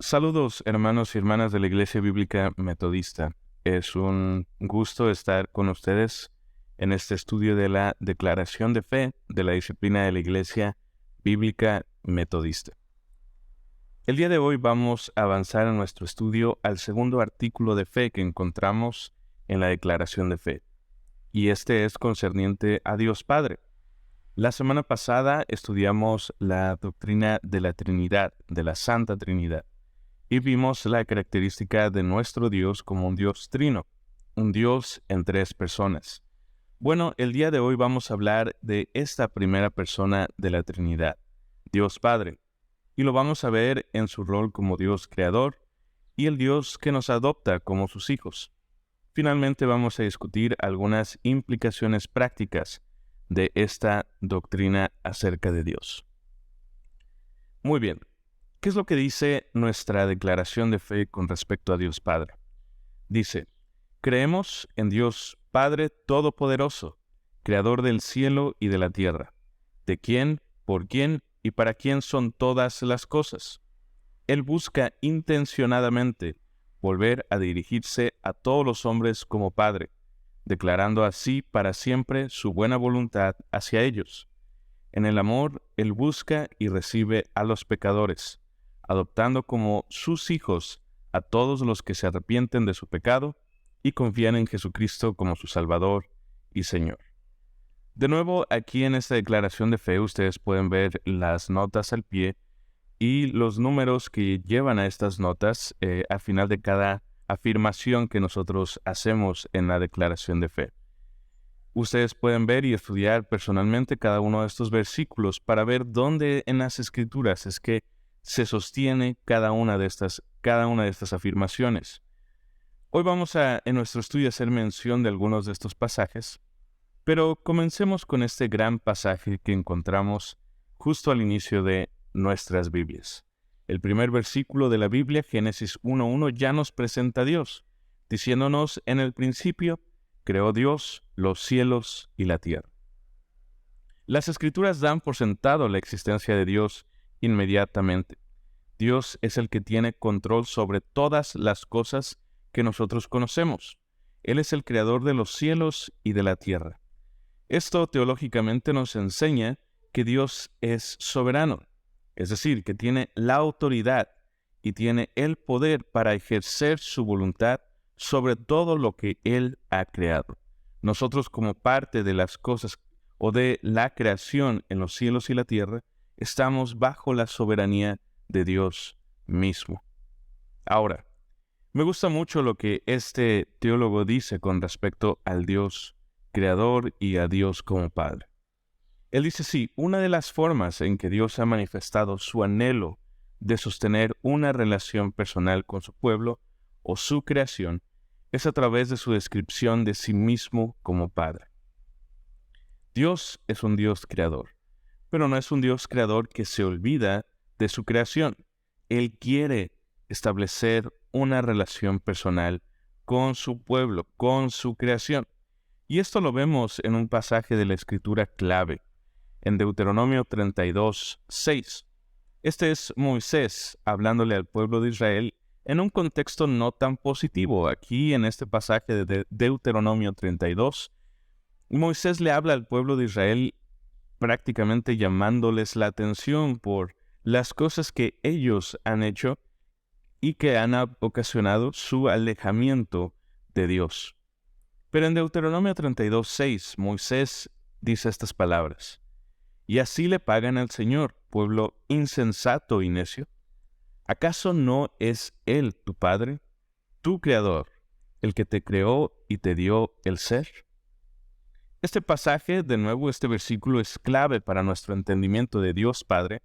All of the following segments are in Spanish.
Saludos, hermanos y hermanas de la Iglesia Bíblica Metodista. Es un gusto estar con ustedes en este estudio de la declaración de fe de la disciplina de la Iglesia Bíblica Metodista. El día de hoy vamos a avanzar en nuestro estudio al segundo artículo de fe que encontramos en la declaración de fe, y este es concerniente a Dios Padre. La semana pasada estudiamos la doctrina de la Trinidad, de la Santa Trinidad, y vimos la característica de nuestro Dios como un Dios trino, un Dios en tres personas. Bueno, el día de hoy vamos a hablar de esta primera persona de la Trinidad, Dios Padre, y lo vamos a ver en su rol como Dios creador y el Dios que nos adopta como sus hijos. Finalmente vamos a discutir algunas implicaciones prácticas de esta doctrina acerca de Dios. Muy bien. ¿Qué es lo que dice nuestra declaración de fe con respecto a Dios Padre? Dice, creemos en Dios Padre Todopoderoso, Creador del cielo y de la tierra, de quien, por quien y para quien son todas las cosas. Él busca intencionadamente volver a dirigirse a todos los hombres como Padre, declarando así para siempre su buena voluntad hacia ellos. En el amor, Él busca y recibe a los pecadores, adoptando como sus hijos a todos los que se arrepienten de su pecado y confían en Jesucristo como su Salvador y Señor. De nuevo, aquí en esta declaración de fe ustedes pueden ver las notas al pie y los números que llevan a estas notas al final de cada afirmación que nosotros hacemos en la declaración de fe. Ustedes pueden ver y estudiar personalmente cada uno de estos versículos para ver dónde en las Escrituras es que se sostiene cada una de estas afirmaciones. Hoy vamos en nuestro estudio a hacer mención de algunos de estos pasajes, pero comencemos con este gran pasaje que encontramos justo al inicio de nuestras Biblias. El primer versículo de la Biblia, Génesis 1:1, ya nos presenta a Dios, diciéndonos: en el principio creó Dios los cielos y la tierra. Las Escrituras dan por sentado la existencia de Dios inmediatamente. Dios es el que tiene control sobre todas las cosas que nosotros conocemos. Él es el creador de los cielos y de la tierra. Esto teológicamente nos enseña que Dios es soberano, es decir, que tiene la autoridad y tiene el poder para ejercer su voluntad sobre todo lo que Él ha creado. Nosotros, como parte de las cosas o de la creación en los cielos y la tierra, estamos bajo la soberanía de Dios mismo. Ahora, me gusta mucho lo que este teólogo dice con respecto al Dios creador y a Dios como Padre. Él dice, sí, una de las formas en que Dios ha manifestado su anhelo de sostener una relación personal con su pueblo o su creación es a través de su descripción de sí mismo como Padre. Dios es un Dios creador, pero no es un Dios creador que se olvida de su creación. Él quiere establecer una relación personal con su pueblo, con su creación. Y esto lo vemos en un pasaje de la Escritura clave, en Deuteronomio 32:6. Este es Moisés hablándole al pueblo de Israel en un contexto no tan positivo. Aquí en este pasaje de Deuteronomio 32, Moisés le habla al pueblo de Israel prácticamente llamándoles la atención por las cosas que ellos han hecho y que han ocasionado su alejamiento de Dios. Pero en Deuteronomio 32:6, Moisés dice estas palabras: y así le pagan al Señor, pueblo insensato y necio. ¿Acaso no es Él tu Padre, tu Creador, el que te creó y te dio el ser? Este pasaje, de nuevo, este versículo es clave para nuestro entendimiento de Dios Padre,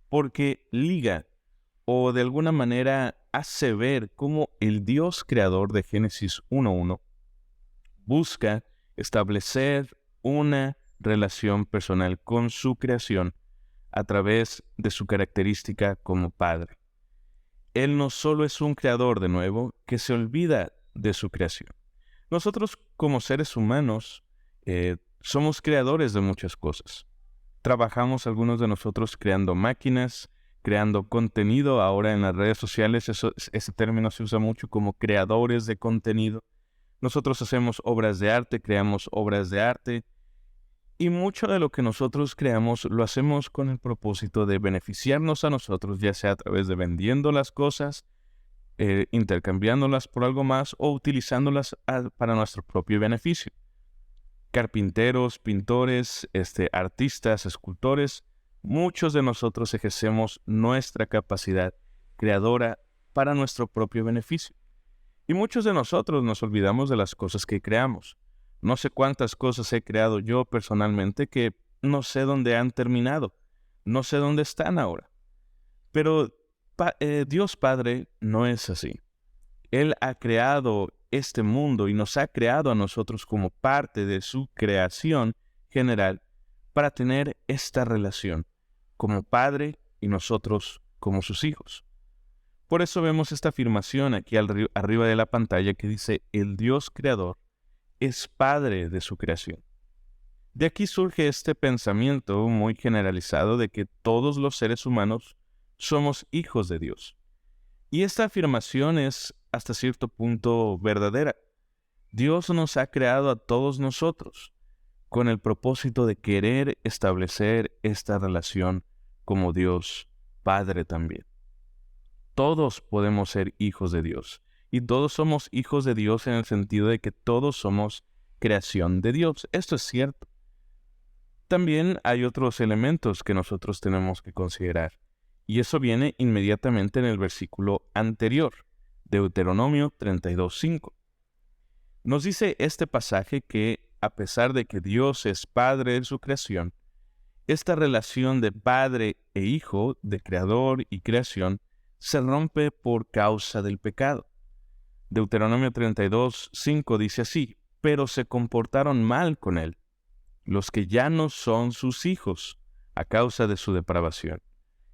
porque liga o de alguna manera hace ver cómo el Dios creador de Génesis 1:1 busca establecer una relación personal con su creación a través de su característica como Padre. Él no solo es un creador, de nuevo, que se olvida de su creación. Nosotros, como seres humanos, somos creadores de muchas cosas. Trabajamos algunos de nosotros creando máquinas, creando contenido. Ahora en las redes sociales ese término se usa mucho como creadores de contenido. Nosotros hacemos obras de arte, creamos obras de arte, y mucho de lo que nosotros creamos lo hacemos con el propósito de beneficiarnos a nosotros, ya sea a través de vendiendo las cosas, intercambiándolas por algo más o utilizándolas para nuestro propio beneficio. Carpinteros, pintores, artistas, escultores, muchos de nosotros ejercemos nuestra capacidad creadora para nuestro propio beneficio. Y muchos de nosotros nos olvidamos de las cosas que creamos. No sé cuántas cosas he creado yo personalmente que no sé dónde han terminado, no sé dónde están ahora. Pero Dios Padre no es así. Él ha creado este mundo y nos ha creado a nosotros como parte de su creación general para tener esta relación como Padre y nosotros como sus hijos. Por eso vemos esta afirmación aquí arriba de la pantalla que dice: el Dios creador es Padre de su creación. De aquí surge este pensamiento muy generalizado de que todos los seres humanos somos hijos de Dios. Y esta afirmación es hasta cierto punto verdadera. Dios nos ha creado a todos nosotros con el propósito de querer establecer esta relación como Dios Padre también. Todos podemos ser hijos de Dios. Y todos somos hijos de Dios en el sentido de que todos somos creación de Dios. Esto es cierto. También hay otros elementos que nosotros tenemos que considerar. Y eso viene inmediatamente en el versículo anterior, Deuteronomio 32:5. Nos dice este pasaje que, a pesar de que Dios es Padre de su creación, esta relación de padre e hijo, de creador y creación, se rompe por causa del pecado. Deuteronomio 32:5 dice así: pero se comportaron mal con él, los que ya no son sus hijos, a causa de su depravación,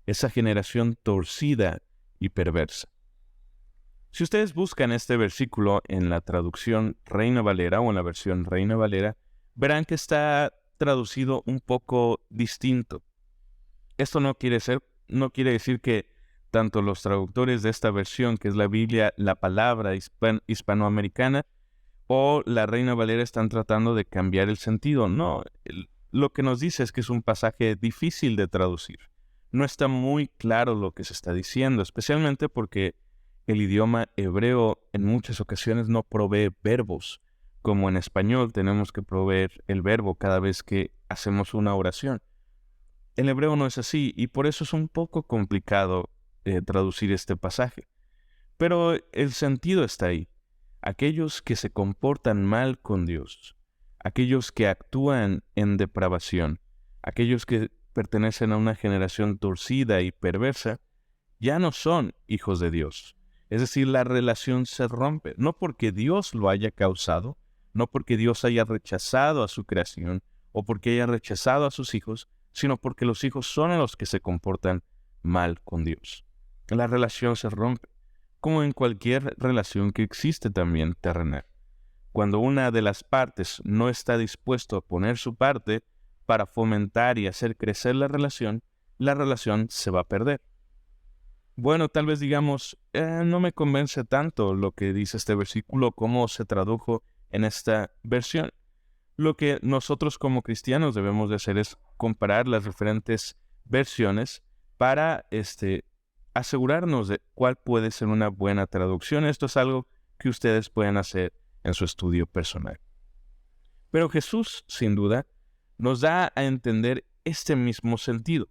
esa generación torcida y perversa. Si ustedes buscan este versículo en la traducción Reina Valera o en la versión Reina Valera, verán que está traducido un poco distinto. Esto no quiere decir que tanto los traductores de esta versión, que es la Biblia, la palabra hispanoamericana, o la Reina Valera están tratando de cambiar el sentido. No, lo que nos dice es que es un pasaje difícil de traducir. No está muy claro lo que se está diciendo, especialmente porque el idioma hebreo en muchas ocasiones no provee verbos, como en español tenemos que proveer el verbo cada vez que hacemos una oración. El hebreo no es así y por eso es un poco complicado traducir este pasaje. Pero el sentido está ahí. Aquellos que se comportan mal con Dios, aquellos que actúan en depravación, aquellos que pertenecen a una generación torcida y perversa, ya no son hijos de Dios. Es decir, la relación se rompe, no porque Dios lo haya causado, no porque Dios haya rechazado a su creación o porque haya rechazado a sus hijos, sino porque los hijos son los que se comportan mal con Dios. La relación se rompe, como en cualquier relación que existe también terrenal. Cuando una de las partes no está dispuesto a poner su parte para fomentar y hacer crecer la relación se va a perder. Bueno, tal vez digamos, no me convence tanto lo que dice este versículo, cómo se tradujo en esta versión. Lo que nosotros como cristianos debemos de hacer es comparar las diferentes versiones para asegurarnos de cuál puede ser una buena traducción. Esto es algo que ustedes pueden hacer en su estudio personal. Pero Jesús, sin duda, nos da a entender este mismo sentido.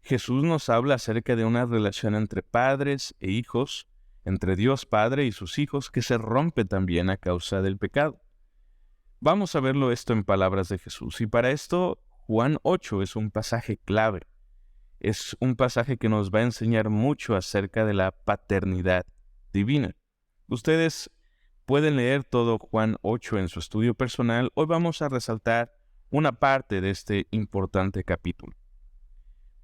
Jesús nos habla acerca de una relación entre padres e hijos, entre Dios Padre y sus hijos, que se rompe también a causa del pecado. Vamos a verlo esto en palabras de Jesús. Y para esto, Juan 8 es un pasaje clave. Es un pasaje que nos va a enseñar mucho acerca de la paternidad divina. Ustedes pueden leer todo Juan 8 en su estudio personal. Hoy vamos a resaltar una parte de este importante capítulo.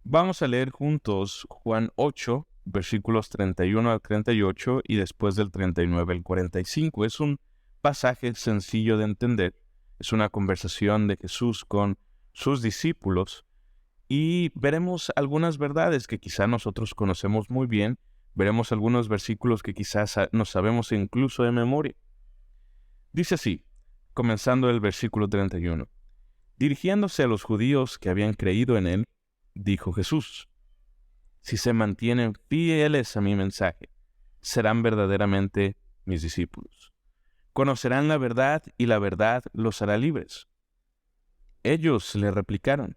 Vamos a leer juntos Juan 8, versículos 31 al 38 y después del 39 al 45. Es un pasaje sencillo de entender. Es una conversación de Jesús con sus discípulos y veremos algunas verdades que quizá nosotros conocemos muy bien, veremos algunos versículos que quizás nos sabemos incluso de memoria. Dice así, comenzando el versículo 31. Dirigiéndose a los judíos que habían creído en él, dijo Jesús: si se mantienen fieles a mi mensaje, serán verdaderamente mis discípulos. Conocerán la verdad y la verdad los hará libres. Ellos le replicaron: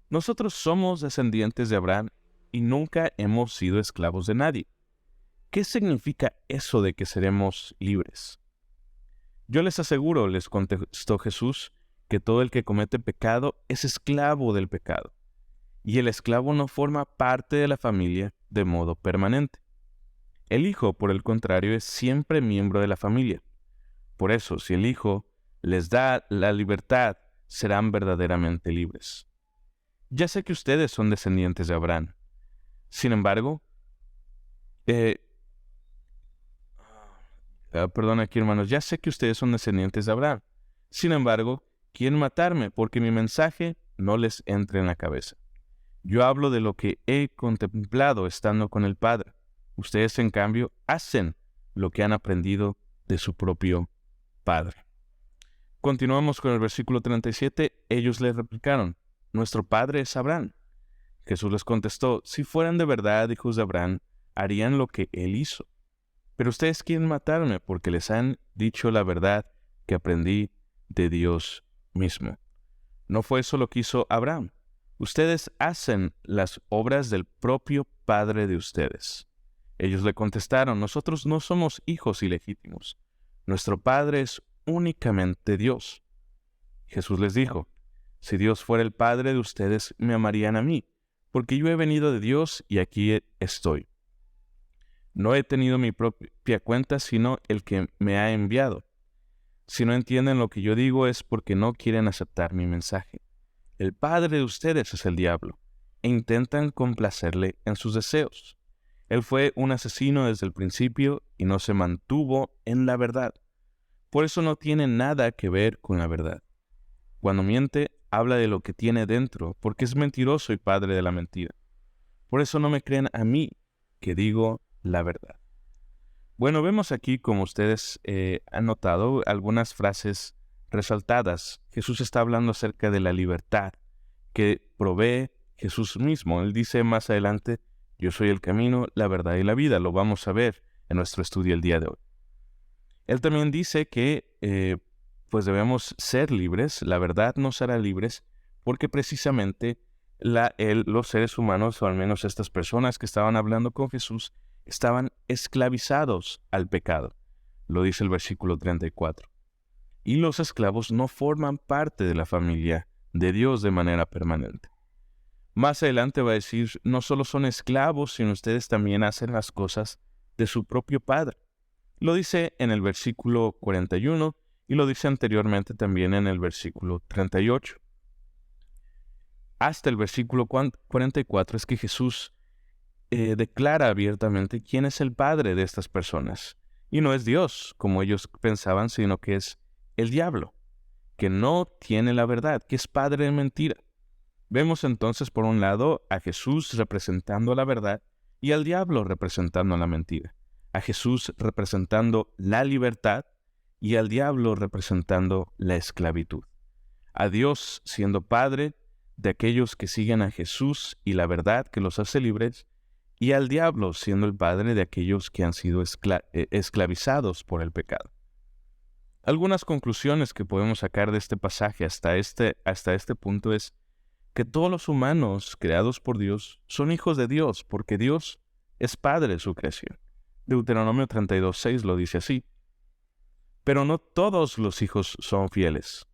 nosotros somos descendientes de Abraham y nunca hemos sido esclavos de nadie. ¿Qué significa eso de que seremos libres? Yo les aseguro, les contestó Jesús, que todo el que comete pecado es esclavo del pecado, y el esclavo no forma parte de la familia de modo permanente. El Hijo, por el contrario, es siempre miembro de la familia. Por eso, si el Hijo les da la libertad, serán verdaderamente libres. Ya sé que ustedes son descendientes de Abraham. Sin embargo, perdón aquí, hermanos, ya sé que ustedes son descendientes de Abraham. Sin embargo, quieren matarme porque mi mensaje no les entra en la cabeza. Yo hablo de lo que he contemplado estando con el Padre. Ustedes, en cambio, hacen lo que han aprendido de su propio Padre. Continuamos con el versículo 37. Ellos le replicaron: nuestro padre es Abraham. Jesús les contestó: si fueran de verdad hijos de Abraham, harían lo que él hizo. Pero ustedes quieren matarme porque les han dicho la verdad que aprendí de Dios mismo. No fue eso lo que hizo Abraham. Ustedes hacen las obras del propio padre de ustedes. Ellos le contestaron: nosotros no somos hijos ilegítimos. Nuestro padre es únicamente Dios. Jesús les dijo: si Dios fuera el padre de ustedes, me amarían a mí, porque yo he venido de Dios y aquí estoy. No he tenido mi propia cuenta, sino el que me ha enviado. Si no entienden lo que yo digo es porque no quieren aceptar mi mensaje. El padre de ustedes es el diablo, e intentan complacerle en sus deseos. Él fue un asesino desde el principio y no se mantuvo en la verdad. Por eso no tiene nada que ver con la verdad. Cuando miente, habla de lo que tiene dentro, porque es mentiroso y padre de la mentira. Por eso no me creen a mí, que digo la verdad. Bueno, vemos aquí, como ustedes han notado, algunas frases resaltadas. Jesús está hablando acerca de la libertad que provee Jesús mismo. Él dice más adelante: yo soy el camino, la verdad y la vida. Lo vamos a ver en nuestro estudio el día de hoy. Él también dice que pues debemos ser libres. La verdad nos hará libres porque precisamente los seres humanos, o al menos estas personas que estaban hablando con Jesús, estaban esclavizados al pecado. Lo dice el versículo 34. Y los esclavos no forman parte de la familia de Dios de manera permanente. Más adelante va a decir: no solo son esclavos, sino ustedes también hacen las cosas de su propio padre. Lo dice en el versículo 41 y lo dice anteriormente también en el versículo 38. Hasta el versículo 44 es que Jesús declara abiertamente quién es el padre de estas personas. Y no es Dios, como ellos pensaban, sino que es el diablo, que no tiene la verdad, que es padre de mentira. Vemos entonces, por un lado, a Jesús representando la verdad y al diablo representando la mentira. A Jesús representando la libertad y al diablo representando la esclavitud. A Dios siendo padre de aquellos que siguen a Jesús y la verdad que los hace libres, y al diablo siendo el padre de aquellos que han sido esclavizados por el pecado. Algunas conclusiones que podemos sacar de este pasaje hasta este punto es que todos los humanos creados por Dios son hijos de Dios, porque Dios es padre de su creación. Deuteronomio 32:6 lo dice así. Pero no todos los hijos son fieles.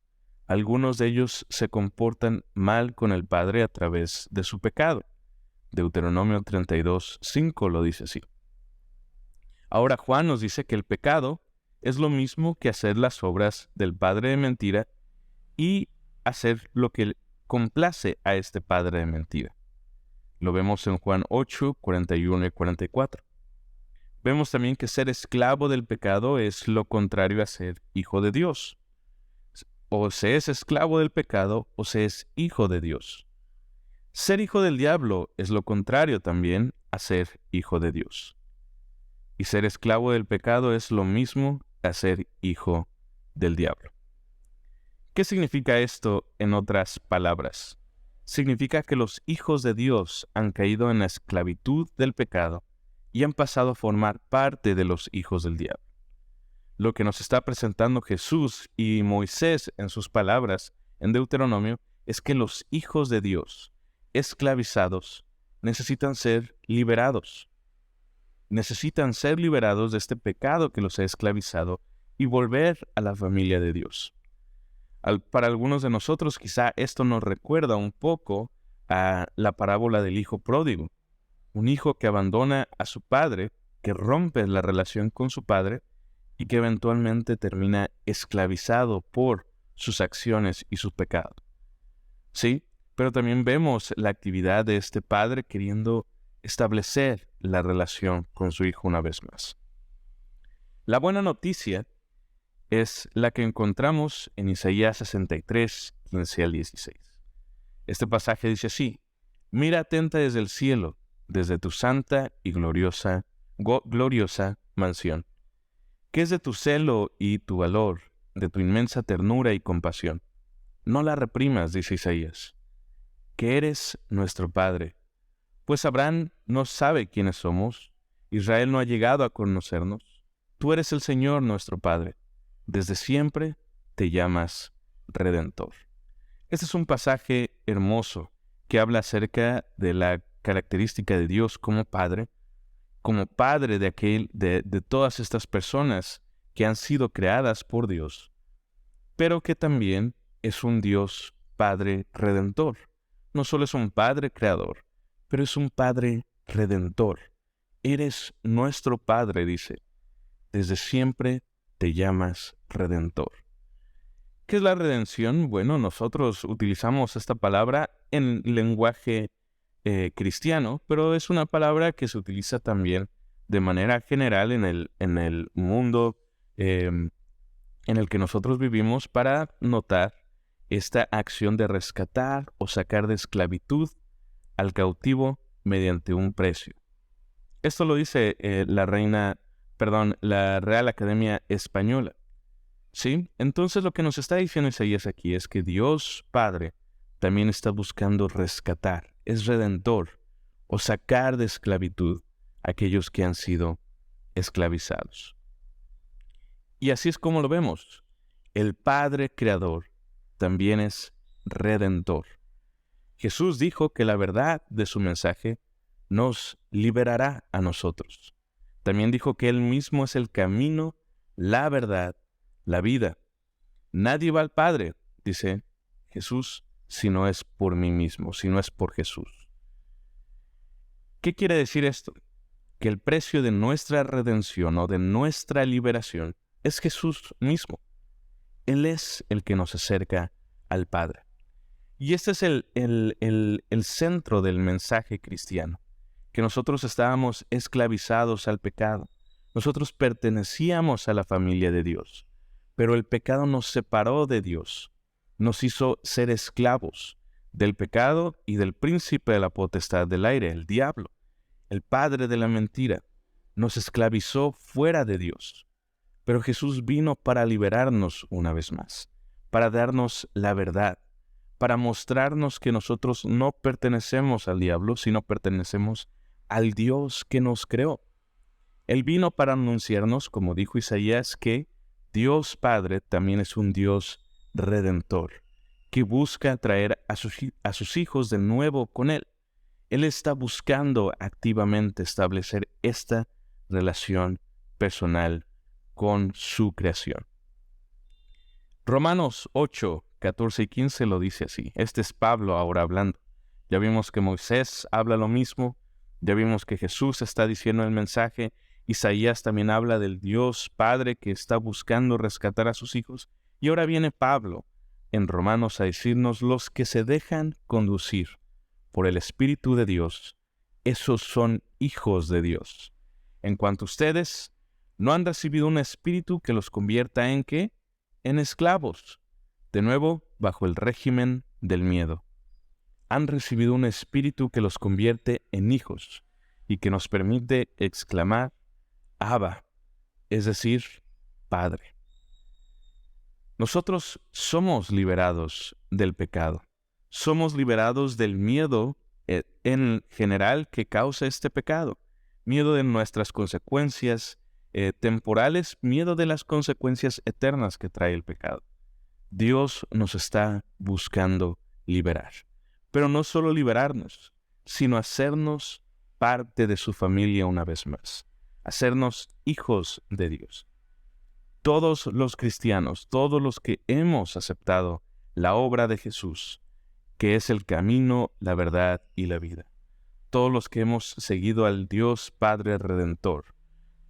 Algunos de ellos se comportan mal con el padre a través de su pecado. Deuteronomio 32:5 lo dice así. Ahora Juan nos dice que el pecado es lo mismo que hacer las obras del padre de mentira y hacer lo que complace a este padre de mentira. Lo vemos en Juan 8, 41 y 44. Vemos también que ser esclavo del pecado es lo contrario a ser hijo de Dios. O se es esclavo del pecado o se es hijo de Dios. Ser hijo del diablo es lo contrario también a ser hijo de Dios. Y ser esclavo del pecado es lo mismo a ser hijo del diablo. ¿Qué significa esto en otras palabras? Significa que los hijos de Dios han caído en la esclavitud del pecado y han pasado a formar parte de los hijos del diablo. Lo que nos está presentando Jesús y Moisés en sus palabras en Deuteronomio es que los hijos de Dios, esclavizados, necesitan ser liberados. Necesitan ser liberados de este pecado que los ha esclavizado y volver a la familia de Dios. Para algunos de nosotros quizá esto nos recuerda un poco a la parábola del hijo pródigo. Un hijo que abandona a su padre, que rompe la relación con su padre y que eventualmente termina esclavizado por sus acciones y su pecado. Sí, pero también vemos la actividad de este padre queriendo establecer la relación con su hijo una vez más. La buena noticia es la que encontramos en Isaías 63, 15 al 16. Este pasaje dice así: Mira atenta desde el cielo, desde tu santa y gloriosa mansión. ¿Qué es de tu celo y tu valor, de tu inmensa ternura y compasión? No la reprimas, dice Isaías, que eres nuestro Padre. Pues Abraham no sabe quiénes somos, Israel no ha llegado a conocernos. Tú eres el Señor nuestro Padre. Desde siempre te llamas Redentor. Este es un pasaje hermoso que habla acerca de la característica de Dios como Padre de todas estas personas que han sido creadas por Dios, pero que también es un Dios Padre Redentor. No solo es un Padre Creador, pero es un Padre Redentor. Eres nuestro Padre, dice. Desde siempre te llamas Redentor. ¿Qué es la redención? Bueno, nosotros utilizamos esta palabra en lenguaje cristiano, pero es una palabra que se utiliza también de manera general en el mundo en el que nosotros vivimos para notar esta acción de rescatar o sacar de esclavitud al cautivo mediante un precio. Esto lo dice la Real Academia Española. ¿Sí? Entonces lo que nos está diciendo Isaías aquí es que Dios Padre también está buscando rescatar, es redentor, o sacar de esclavitud a aquellos que han sido esclavizados. Y así es como lo vemos. El Padre Creador también es redentor. Jesús dijo que la verdad de su mensaje nos liberará a nosotros. También dijo que Él mismo es el camino, la verdad, la vida. Nadie va al Padre, dice Jesús, si no es por mí mismo, si no es por Jesús. ¿Qué quiere decir esto? Que el precio de nuestra redención o de nuestra liberación es Jesús mismo. Él es el que nos acerca al Padre. Y este es el centro del mensaje cristiano, que nosotros estábamos esclavizados al pecado. Nosotros pertenecíamos a la familia de Dios, pero el pecado nos separó de Dios, nos hizo ser esclavos del pecado y del príncipe de la potestad del aire, el diablo, el padre de la mentira. Nos esclavizó fuera de Dios. Pero Jesús vino para liberarnos una vez más, para darnos la verdad, para mostrarnos que nosotros no pertenecemos al diablo, sino pertenecemos al Dios que nos creó. Él vino para anunciarnos, como dijo Isaías, que Dios Padre también es un Dios redentor, que busca traer a sus hijos de nuevo con Él. Él está buscando activamente establecer esta relación personal con su creación. Romanos 8, 14 y 15 lo dice así. Este es Pablo ahora hablando. Ya vimos que Moisés habla lo mismo. Ya vimos que Jesús está diciendo el mensaje. Isaías también habla del Dios Padre que está buscando rescatar a sus hijos. Y ahora viene Pablo en Romanos a decirnos: los que se dejan conducir por el Espíritu de Dios, esos son hijos de Dios. En cuanto a ustedes, no han recibido un espíritu que los convierta ¿en qué? En esclavos, de nuevo bajo el régimen del miedo. han recibido un espíritu que los convierte en hijos y que nos permite exclamar Abba, es decir, Padre. Nosotros somos liberados del pecado. Somos liberados del miedo en general que causa este pecado. Miedo de nuestras consecuencias temporales, miedo de las consecuencias eternas que trae el pecado. Dios nos está buscando liberar. Pero no solo liberarnos, sino hacernos parte de su familia una vez más. Hacernos hijos de Dios. Todos los cristianos, todos los que hemos aceptado la obra de Jesús, que es el camino, la verdad y la vida. Todos los que hemos seguido al Dios Padre Redentor.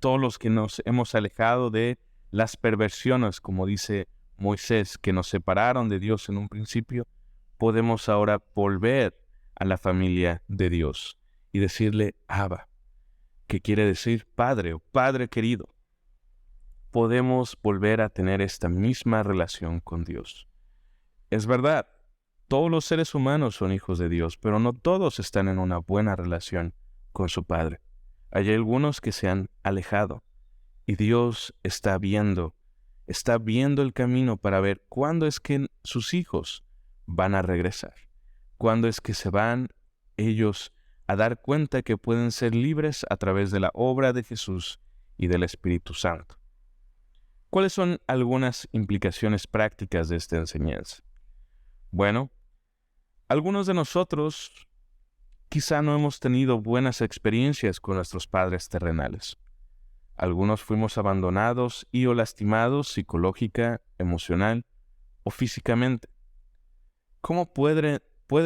Todos los que nos hemos alejado de las perversiones, como dice Moisés, que nos separaron de Dios en un principio, podemos ahora volver a la familia de Dios y decirle Abba, que quiere decir Padre o Padre querido. Podemos volver a tener esta misma relación con Dios. Es verdad, todos los seres humanos son hijos de Dios, pero no todos están en una buena relación con su Padre. Hay algunos que se han alejado y Dios está viendo el camino para ver cuándo es que sus hijos van a regresar, cuándo es que se van ellos a dar cuenta que pueden ser libres a través de la obra de Jesús y del Espíritu Santo. ¿Cuáles son algunas implicaciones prácticas de esta enseñanza? Bueno, algunos de nosotros quizá no hemos tenido buenas experiencias con nuestros padres terrenales. Algunos fuimos abandonados y o lastimados psicológica, emocional o físicamente. ¿Cómo puede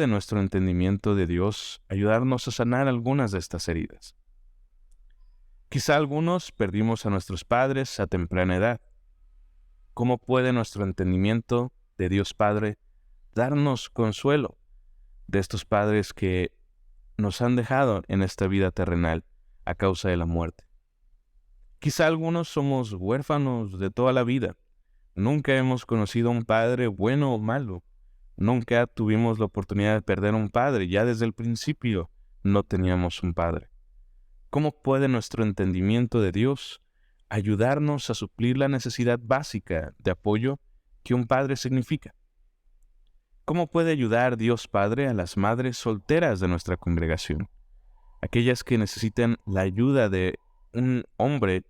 nuestro entendimiento de Dios ayudarnos a sanar algunas de estas heridas? Quizá algunos perdimos a nuestros padres a temprana edad. ¿Cómo puede nuestro entendimiento de Dios Padre darnos consuelo de estos padres que nos han dejado en esta vida terrenal a causa de la muerte? Quizá algunos somos huérfanos de toda la vida. Nunca hemos conocido a un padre bueno o malo. Nunca tuvimos la oportunidad de perder un padre. Ya desde el principio no teníamos un padre. ¿Cómo puede nuestro entendimiento de Dios ayudarnos a suplir la necesidad básica de apoyo que un padre significa? ¿Cómo puede ayudar Dios Padre a las madres solteras de nuestra congregación? Aquellas que necesitan la ayuda de un hombre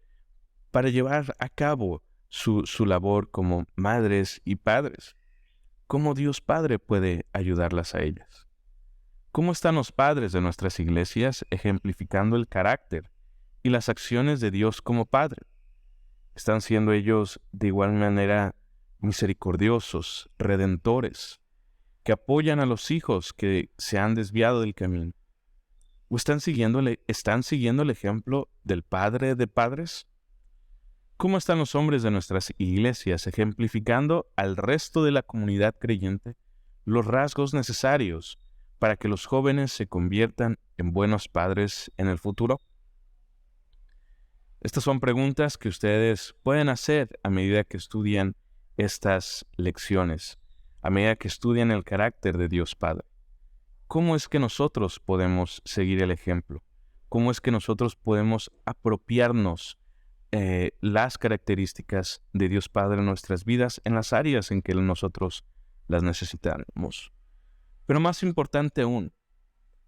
para llevar a cabo su labor como madres y padres. ¿Cómo Dios Padre puede ayudarlas a ellas? ¿Cómo están los padres de nuestras iglesias ejemplificando el carácter y las acciones de Dios como Padre? ¿Están siendo ellos de igual manera misericordiosos, redentores, que apoyan a los hijos que se han desviado del camino? ¿O están siguiendo el ejemplo del Padre de padres? ¿Cómo están los hombres de nuestras iglesias ejemplificando al resto de la comunidad creyente los rasgos necesarios para que los jóvenes se conviertan en buenos padres en el futuro? Estas son preguntas que ustedes pueden hacer a medida que estudian estas lecciones, a medida que estudian el carácter de Dios Padre. ¿Cómo es que nosotros podemos seguir el ejemplo? ¿Cómo es que nosotros podemos apropiarnos las características de Dios Padre en nuestras vidas en las áreas en que nosotros las necesitamos? Pero más importante aún,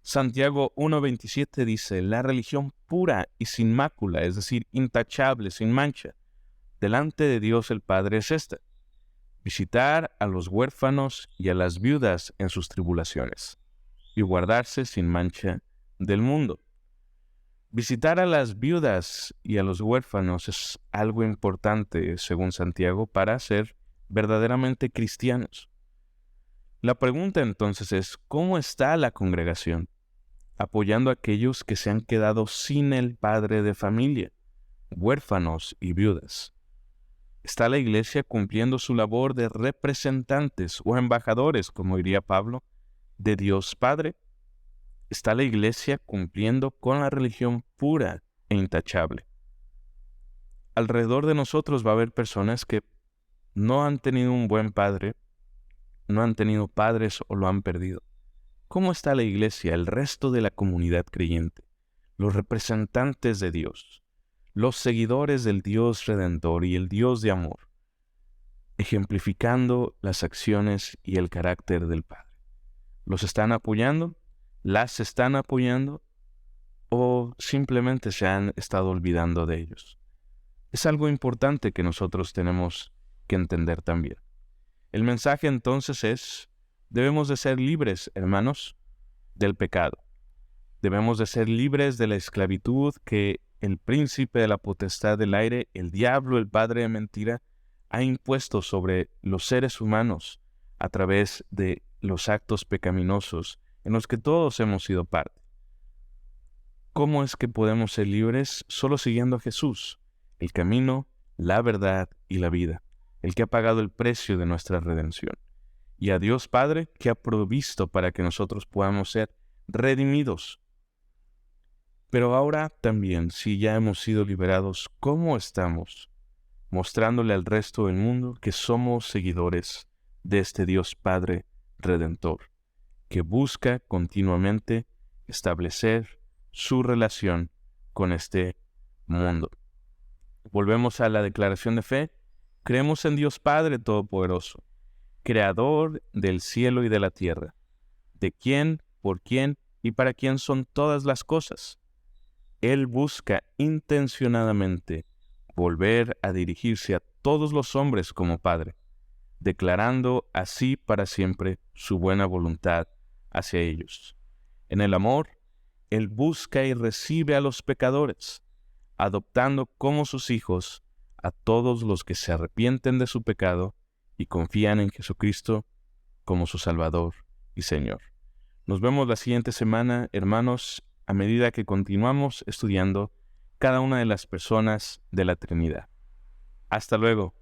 Santiago 1:27 dice, la religión pura y sin mácula, es decir, intachable, sin mancha, delante de Dios el Padre es esta: visitar a los huérfanos y a las viudas en sus tribulaciones, y guardarse sin mancha del mundo. Visitar a las viudas y a los huérfanos es algo importante, según Santiago, para ser verdaderamente cristianos. La pregunta entonces es, ¿cómo está la congregación apoyando a aquellos que se han quedado sin el padre de familia, huérfanos y viudas? ¿Está la iglesia cumpliendo su labor de representantes o embajadores, como diría Pablo, de Dios Padre? ¿Está la iglesia cumpliendo con la religión pura e intachable? Alrededor de nosotros va a haber personas que no han tenido un buen padre, no han tenido padres o lo han perdido. ¿Cómo está la iglesia, el resto de la comunidad creyente, los representantes de Dios, los seguidores del Dios Redentor y el Dios de amor, ejemplificando las acciones y el carácter del Padre? ¿Los están apoyando? ¿Las están apoyando? ¿O simplemente se han estado olvidando de ellos? Es algo importante que nosotros tenemos que entender también. El mensaje entonces es: debemos de ser libres, hermanos, del pecado. Debemos de ser libres de la esclavitud que el príncipe de la potestad del aire, el diablo, el padre de mentira, ha impuesto sobre los seres humanos a través de los actos pecaminosos en los que todos hemos sido parte. ¿Cómo es que podemos ser libres? Solo siguiendo a Jesús, el camino, la verdad y la vida, el que ha pagado el precio de nuestra redención. Y a Dios Padre, que ha provisto para que nosotros podamos ser redimidos. Pero ahora también, si ya hemos sido liberados, ¿cómo estamos mostrándole al resto del mundo que somos seguidores de este Dios Padre Redentor, que busca continuamente establecer su relación con este mundo? Volvemos a la declaración de fe. Creemos en Dios Padre Todopoderoso, Creador del cielo y de la tierra, de quien, por quien y para quien son todas las cosas. Él busca intencionadamente volver a dirigirse a todos los hombres como Padre, declarando así para siempre su buena voluntad hacia ellos. En el amor, Él busca y recibe a los pecadores, adoptando como sus hijos a todos los que se arrepienten de su pecado y confían en Jesucristo como su Salvador y Señor. Nos vemos la siguiente semana, hermanos, a medida que continuamos estudiando cada una de las personas de la Trinidad. Hasta luego.